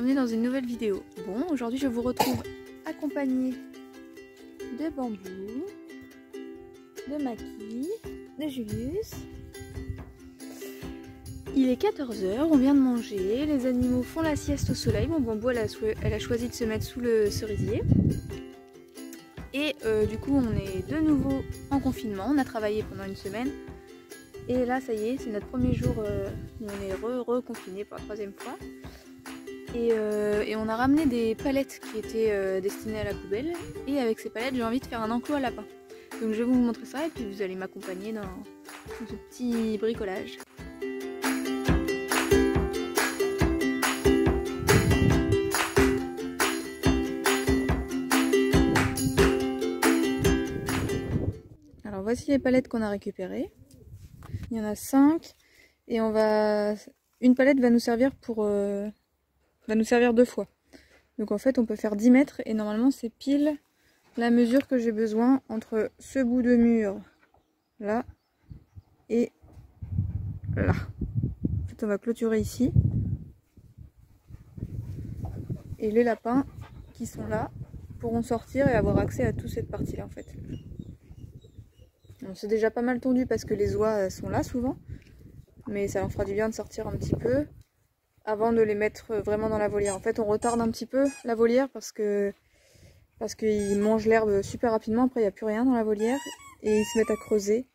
bienvenue dans une nouvelle vidéo. Bon, aujourd'hui je vous retrouve accompagnée de Bambou, de Maki, de Julius. Il est 14 h, on vient de manger, les animaux font la sieste au soleil. Bon, Bambou elle a choisi de se mettre sous le cerisier. Et du coup on est de nouveau en confinement, on a travaillé pendant une semaine. Et là ça y est, c'est notre premier jour où on est reconfiné pour la troisième fois. Et on a ramené des palettes qui étaient destinées à la poubelle. Et avec ces palettes j'ai envie de faire un enclos à lapin. Donc je vais vous montrer ça et puis vous allez m'accompagner dans ce petit bricolage. Alors voici les palettes qu'on a récupérées. Il y en a 5 et une palette va nous servir deux fois. Donc en fait on peut faire 10 mètres et normalement c'est pile la mesure que j'ai besoin entre ce bout de mur là et là. En fait on va clôturer ici. Et les lapins qui sont là pourront sortir et avoir accès à toute cette partie là en fait. C'est déjà pas mal tondu parce que les oies sont là souvent, mais ça leur fera du bien de sortir un petit peu avant de les mettre vraiment dans la volière. En fait on retarde un petit peu la volière parce qu'ils mangent l'herbe super rapidement, après il n'y a plus rien dans la volière et ils se mettent à creuser.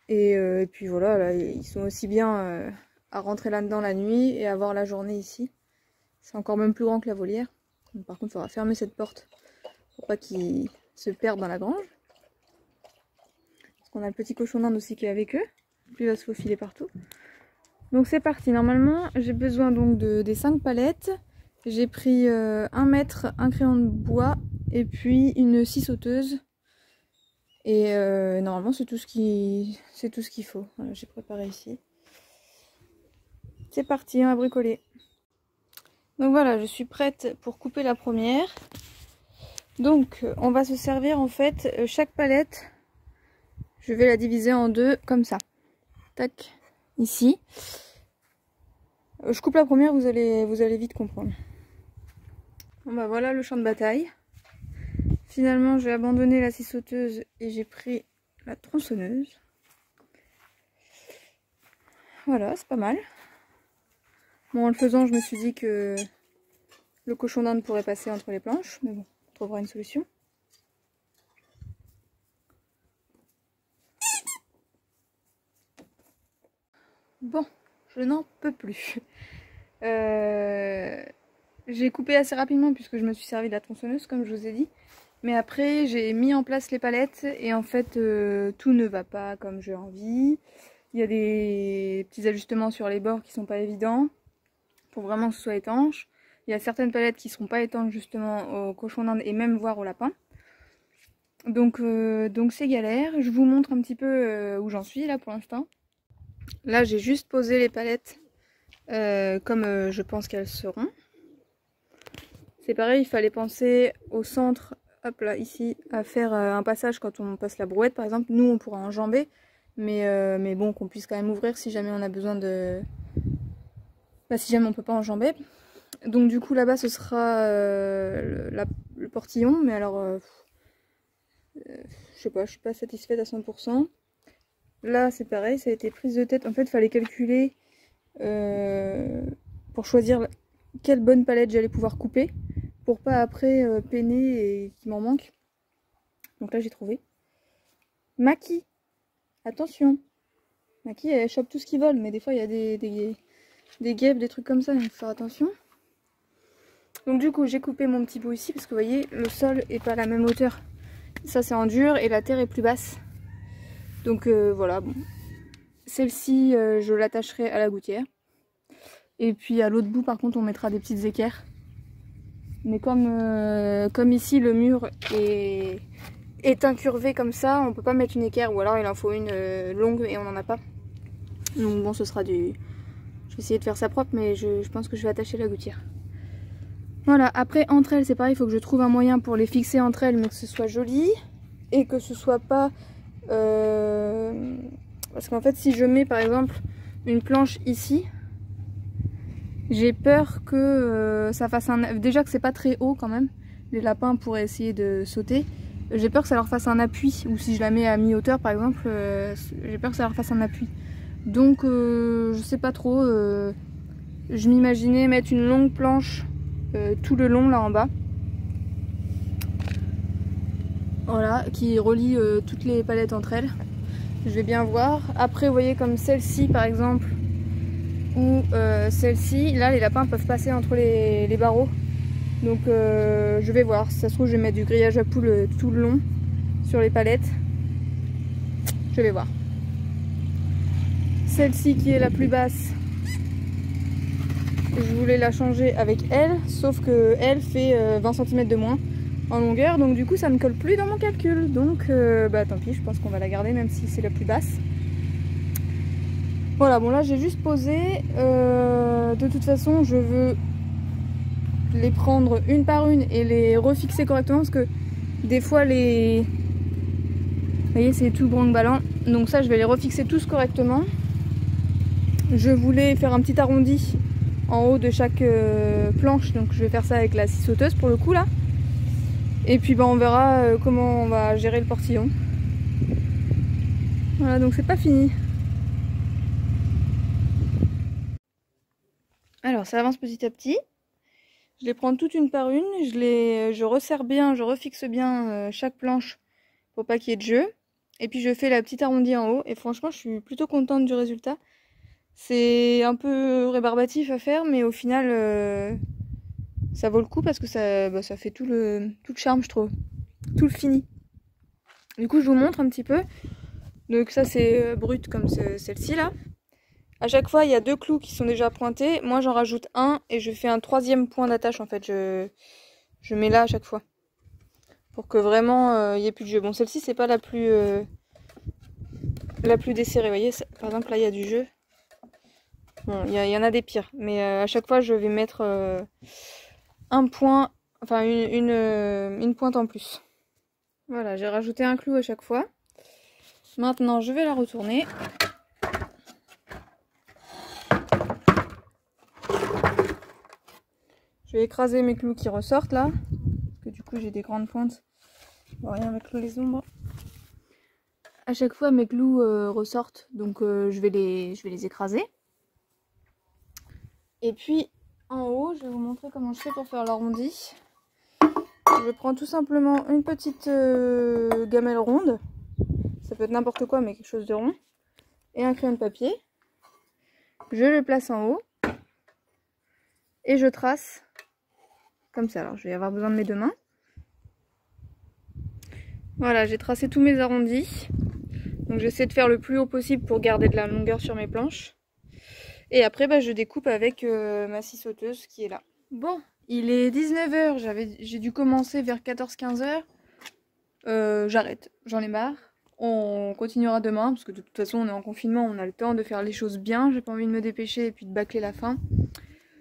Et puis voilà, là, ils sont aussi bien à rentrer là-dedans la nuit et à avoir la journée ici. C'est encore même plus grand que la volière. Donc, par contre il faudra fermer cette porte pour pas qu'ils se perdent dans la grange. On a le petit cochon d'Inde aussi qui est avec eux, puis il va se faufiler partout. Donc c'est parti, normalement j'ai besoin donc des 5 palettes. J'ai pris 1 mètre, un crayon de bois et puis une scie sauteuse. Et normalement c'est tout ce qu'il faut. Voilà, j'ai préparé ici. C'est parti, on va bricoler. Donc voilà, je suis prête pour couper la première. Donc on va se servir en fait chaque palette. Je vais la diviser en deux comme ça. Tac, ici. Je coupe la première, vous allez vite comprendre. Bon bah voilà le champ de bataille. Finalement j'ai abandonné la scie sauteuse et j'ai pris la tronçonneuse. Voilà, c'est pas mal. Bon, en le faisant je me suis dit que le cochon d'Inde pourrait passer entre les planches. Mais bon, on trouvera une solution. Bon, je n'en peux plus. J'ai coupé assez rapidement puisque je me suis servi de la tronçonneuse comme je vous ai dit. Mais après j'ai mis en place les palettes et en fait tout ne va pas comme j'ai envie. Il y a des petits ajustements sur les bords qui sont pas évidents pour vraiment que ce soit étanche. Il y a certaines palettes qui seront pas étanches justement au cochon d'Inde et même voire au lapin. Donc c'est galère. Je vous montre un petit peu où j'en suis là pour l'instant. Là j'ai juste posé les palettes comme je pense qu'elles seront. C'est pareil, il fallait penser au centre, hop là ici, à faire un passage quand on passe la brouette par exemple. Nous on pourra enjamber, mais bon qu'on puisse quand même ouvrir si jamais on a besoin de... Bah, si jamais on peut pas enjamber. Donc du coup là-bas ce sera le portillon, mais alors je sais pas, je suis pas satisfaite à 100%. Là c'est pareil, ça a été prise de tête. En fait il fallait calculer pour choisir quelle bonne palette j'allais pouvoir couper pour pas après peiner et qu'il m'en manque. Donc là j'ai trouvé. Maki, attention. Maki elle chope tout ce qui vole, mais des fois il y a des guêpes, des trucs comme ça, donc il faut faire attention. Donc du coup j'ai coupé mon petit bout ici parce que vous voyez le sol est pas à la même hauteur. Ça c'est en dur et la terre est plus basse. Donc voilà, bon. Celle-ci je l'attacherai à la gouttière. Et puis à l'autre bout par contre on mettra des petites équerres. Mais comme ici le mur est incurvé comme ça, on peut pas mettre une équerre ou alors il en faut une longue et on n'en a pas. Donc bon ce sera du... Je vais essayer de faire ça propre mais je pense que je vais attacher la gouttière. Voilà, après entre elles c'est pareil, il faut que je trouve un moyen pour les fixer entre elles mais que ce soit joli. Et que ce soit pas... Parce qu'en fait si je mets par exemple une planche ici, J'ai peur que ça fasse un... Déjà que c'est pas très haut quand même, les lapins pourraient essayer de sauter. J'ai peur que ça leur fasse un appui, ou si je la mets à mi-hauteur par exemple, j'ai peur que ça leur fasse un appui. Donc je sais pas trop, je m'imaginais mettre une longue planche tout le long là en bas. Voilà, qui relie toutes les palettes entre elles. Je vais bien voir. Après vous voyez comme celle-ci par exemple, ou celle-ci, là les lapins peuvent passer entre les barreaux. Donc je vais voir, si ça se trouve je vais mettre du grillage à poules tout le long sur les palettes. Je vais voir. Celle-ci qui est la plus basse, je voulais la changer avec elle, sauf que elle fait 20 cm de moins en longueur, donc du coup ça ne colle plus dans mon calcul. Donc bah tant pis, je pense qu'on va la garder même si c'est la plus basse. Voilà, bon là j'ai juste posé. De toute façon je veux les prendre une par une et les refixer correctement parce que des fois les... Vous voyez c'est tout branque-ballant. Donc ça je vais les refixer tous correctement. Je voulais faire un petit arrondi en haut de chaque planche, donc je vais faire ça avec la scie sauteuse pour le coup là. Et puis bah, on verra comment on va gérer le portillon. Voilà, donc c'est pas fini. Alors ça avance petit à petit. Je les prends toutes une par une, je resserre bien, je refixe bien chaque planche pour pas qu'il y ait de jeu. Et puis je fais la petite arrondie en haut et franchement je suis plutôt contente du résultat. C'est un peu rébarbatif à faire mais au final ça vaut le coup parce que ça fait tout le charme je trouve, tout le fini. Du coup je vous montre un petit peu. Donc ça c'est brut comme celle-ci là. À chaque fois il y a 2 clous qui sont déjà pointés. Moi j'en rajoute un et je fais un 3e point d'attache en fait. Je mets là à chaque fois. Pour que vraiment il n'y ait plus de jeu. Bon celle-ci c'est pas la plus desserrée. Vous voyez, par exemple là il y a du jeu. Bon il y en a des pires. Mais à chaque fois je vais mettre un point, enfin une pointe en plus. Voilà, j'ai rajouté un clou à chaque fois. Maintenant je vais la retourner. Je vais écraser mes clous qui ressortent là, parce que du coup j'ai des grandes pointes. Bon, rien avec les ombres. À chaque fois mes clous ressortent, donc je vais les écraser. Et puis en haut, je vais vous montrer comment je fais pour faire l'arrondi. Je prends tout simplement une petite gamelle ronde, ça peut être n'importe quoi mais quelque chose de rond, et un crayon de papier. Je le place en haut et je trace comme ça. Alors je vais avoir besoin de mes 2 mains. Voilà, j'ai tracé tous mes arrondis. Donc j'essaie de faire le plus haut possible pour garder de la longueur sur mes planches. Et après bah, je découpe avec ma scie sauteuse qui est là. Bon, il est 19 h, j'ai dû commencer vers 14-15 h. J'arrête, j'en ai marre. On continuera demain parce que de toute façon on est en confinement, on a le temps de faire les choses bien. J'ai pas envie de me dépêcher et puis de bâcler la fin.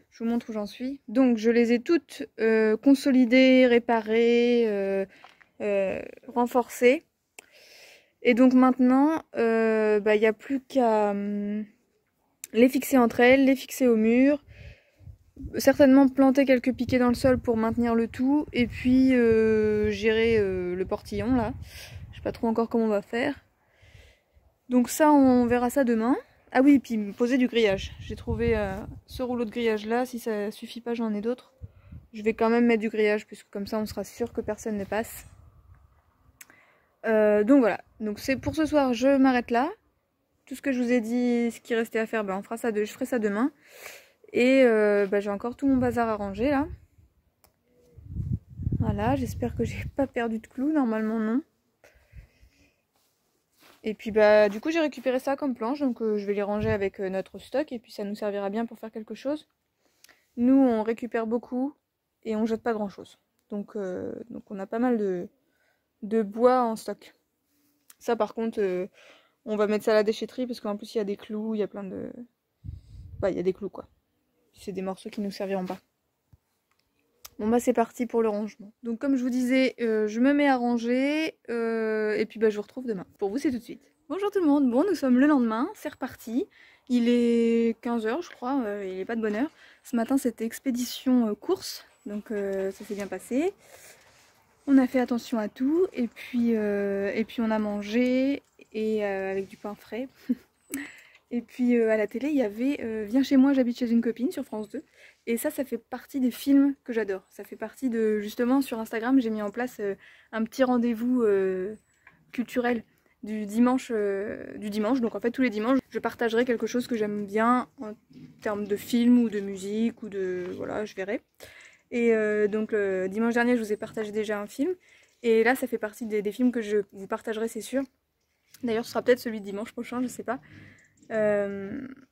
Je vous montre où j'en suis. Donc je les ai toutes consolidées, réparées, renforcées. Et donc maintenant, il n'y a plus qu'à les fixer entre elles, les fixer au mur. Certainement planter quelques piquets dans le sol pour maintenir le tout. Et puis gérer le portillon là. Je sais pas trop encore comment on va faire. Donc ça, on verra ça demain. Ah oui, et puis poser du grillage. J'ai trouvé ce rouleau de grillage là. Si ça suffit pas, j'en ai d'autres. Je vais quand même mettre du grillage puisque comme ça on sera sûr que personne ne passe. Donc voilà, donc c'est pour ce soir, je m'arrête là. Tout ce que je vous ai dit, ce qui restait à faire, on fera ça je ferai ça demain. Et j'ai encore tout mon bazar à ranger là. Voilà, j'espère que j'ai pas perdu de clous, normalement non. Et puis du coup j'ai récupéré ça comme planche, donc je vais les ranger avec notre stock et puis ça nous servira bien pour faire quelque chose. Nous on récupère beaucoup et on jette pas grand chose. Donc on a pas mal de bois en stock. Ça par contre on va mettre ça à la déchetterie parce qu'en plus il y a des clous, il y a plein de... il y a des clous quoi. C'est des morceaux qui nous serviront pas. Bon c'est parti pour le rangement. Donc comme je vous disais, je me mets à ranger et puis je vous retrouve demain. Pour vous c'est tout de suite. Bonjour tout le monde, bon nous sommes le lendemain, c'est reparti. Il est 15 h je crois, il n'est pas de bonne heure. Ce matin c'était expédition course, donc ça s'est bien passé. On a fait attention à tout et puis on a mangé et avec du pain frais. Et puis à la télé il y avait Viens chez moi, j'habite chez une copine sur France 2. Et ça fait partie des films que j'adore. Ça fait partie de, justement sur Instagram j'ai mis en place un petit rendez-vous culturel du dimanche, donc en fait tous les dimanches je partagerai quelque chose que j'aime bien en termes de film ou de musique ou de, voilà, je verrai. Et donc dimanche dernier je vous ai partagé déjà un film et là ça fait partie des films que je vous partagerai, c'est sûr. D'ailleurs ce sera peut-être celui de dimanche prochain, je sais pas.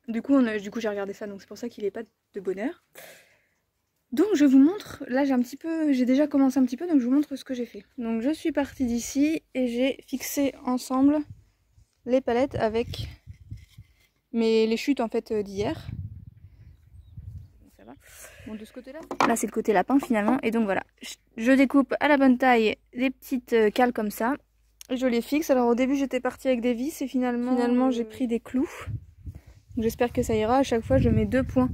Du coup j'ai regardé ça, donc c'est pour ça qu'il est pas de bonne heure. Donc je vous montre, là j'ai déjà commencé un petit peu, donc je vous montre ce que j'ai fait. Donc je suis partie d'ici et j'ai fixé ensemble les palettes avec les chutes en fait d'hier. Ça va. Bon, de ce côté-là, c'est le côté lapin finalement, et donc voilà, je découpe à la bonne taille des petites cales comme ça, et je les fixe. Alors au début j'étais partie avec des vis et finalement j'ai pris des clous. J'espère que ça ira. À chaque fois je mets 2 points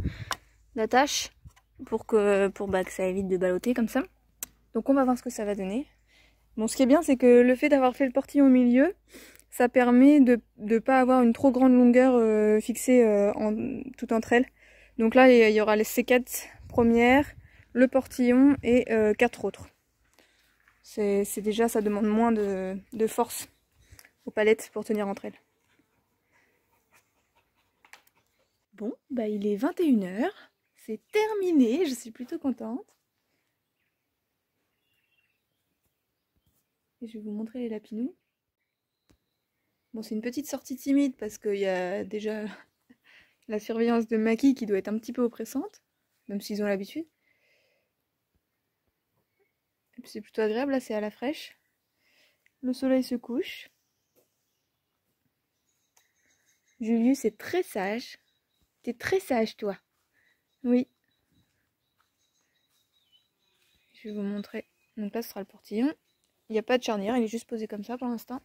d'attache pour que ça évite de balloter comme ça. Donc on va voir ce que ça va donner. Bon, ce qui est bien c'est que le fait d'avoir fait le portillon au milieu, ça permet de ne pas avoir une trop grande longueur fixée tout entre elles. Donc là il y aura ces 4 premières, le portillon et 4 autres. C'est déjà, ça demande moins de force aux palettes pour tenir entre elles. Bon, bah il est 21 h. C'est terminé, je suis plutôt contente. Et je vais vous montrer les lapinous. Bon, c'est une petite sortie timide parce qu'il y a déjà la surveillance de Maki qui doit être un petit peu oppressante, même s'ils ont l'habitude. Et puis c'est plutôt agréable, là c'est à la fraîche. Le soleil se couche. Julius est très sage. T'es très sage toi. Oui. Je vais vous montrer. Donc là ce sera le portillon. Il n'y a pas de charnière, il est juste posé comme ça pour l'instant.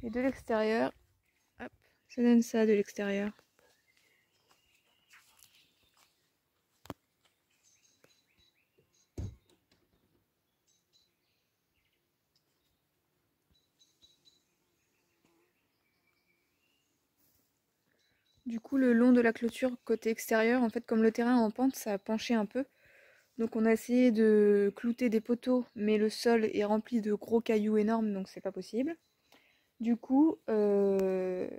Et de l'extérieur, hop, ça donne ça de l'extérieur. Du coup, le long de la clôture côté extérieur, en fait, comme le terrain en pente, ça a penché un peu. Donc on a essayé de clouter des poteaux, mais le sol est rempli de gros cailloux énormes, donc c'est pas possible. Du coup, là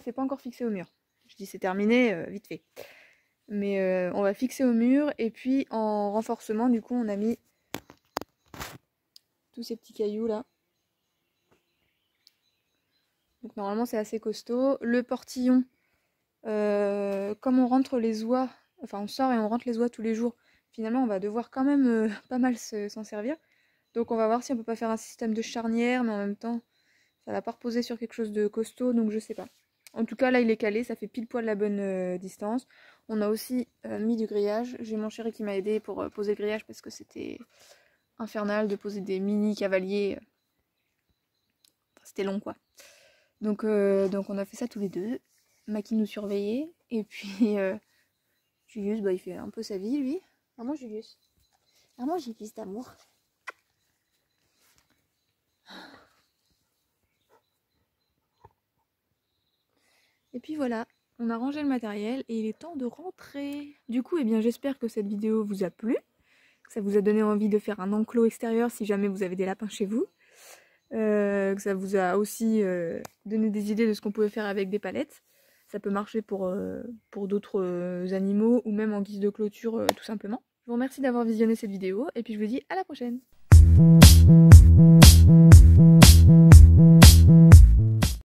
c'est pas encore fixé au mur. Je dis c'est terminé, vite fait. Mais on va fixer au mur, et puis en renforcement, du coup on a mis tous ces petits cailloux là. Donc normalement c'est assez costaud. Le portillon, comme on rentre les oies, enfin on sort et on rentre les oies tous les jours, finalement on va devoir quand même pas mal s'en servir. Donc on va voir si on peut pas faire un système de charnière, mais en même temps ça va pas reposer sur quelque chose de costaud, donc je sais pas. En tout cas là il est calé, ça fait pile poil la bonne distance. On a aussi mis du grillage. J'ai mon chéri qui m'a aidé pour poser le grillage parce que c'était infernal de poser des mini cavaliers. Enfin, c'était long quoi. Donc on a fait ça tous les deux. Maki nous surveillait. Et puis Julius, bah, il fait un peu sa vie lui. Maman Julius. Maman Julius d'amour. Et puis voilà, on a rangé le matériel et il est temps de rentrer. Du coup, eh bien, j'espère que cette vidéo vous a plu, que ça vous a donné envie de faire un enclos extérieur si jamais vous avez des lapins chez vous. Que ça vous a aussi donné des idées de ce qu'on pouvait faire avec des palettes. Ça peut marcher pour d'autres animaux ou même en guise de clôture tout simplement. Je vous remercie d'avoir visionné cette vidéo et puis je vous dis à la prochaine.